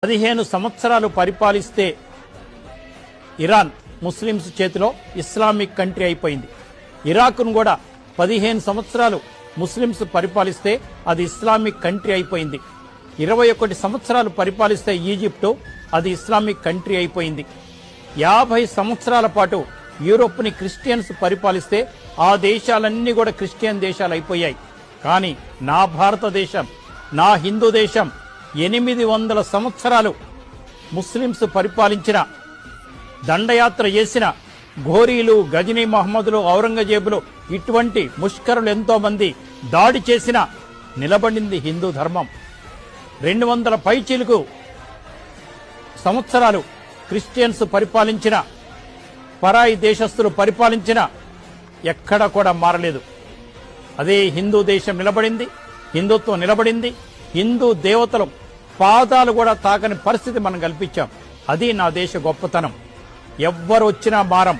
15 సంవత్సరాలు పరిపాలిస్తే Iran Muslims చేతిలో Islamic country అయిపోయింది. ఇరాక్ను కూడా 15 సంవత్సరాలు ముస్లింస్ పరిపాలిస్తే అది ఇస్లామిక్ కంట్రీ అయిపోయింది. 21 సంవత్సరాలు పరిపాలిస్తే ఈజిప్టు అది ఇస్లామిక్ కంట్రీ అయిపోయింది. 50 సంవత్సరాల పాటు యూరోప్ని క్రిస్టియన్స్ పరిపాలిస్తే ఆ దేశాలన్నీ కూడా క్రిస్టియన్ దేశాలు అయిపోయాయి. కానీ నా భారతదేశం, నా హిందూ దేశం 800 సంవత్సరాలు ముస్లింస్ పరిపాలించిన, దండయాత్ర చేసిన ఘోరీలు, గజనీ మహమ్మదులు, ఔరంగజేబులు, ఇటువంటి ముష్కరులు ఎంతో మంది దాడి చేసిన నిలబడింది హిందూ ధర్మం. 200 పైచీలకు సంవత్సరాలు క్రిస్టియన్స్ పరిపాలించిన, పరాయి దేశస్తులు పరిపాలించిన, ఎక్కడ కూడా మారలేదు. అదే హిందూ దేశం నిలబడింది, హిందుత్వం నిలబడింది. హిందూ దేవతలు పాదాలు కూడా తాకని పరిస్థితి మనం కల్పించాం. అది నా దేశ గొప్పతనం. ఎవ్వరు వచ్చినా మారం.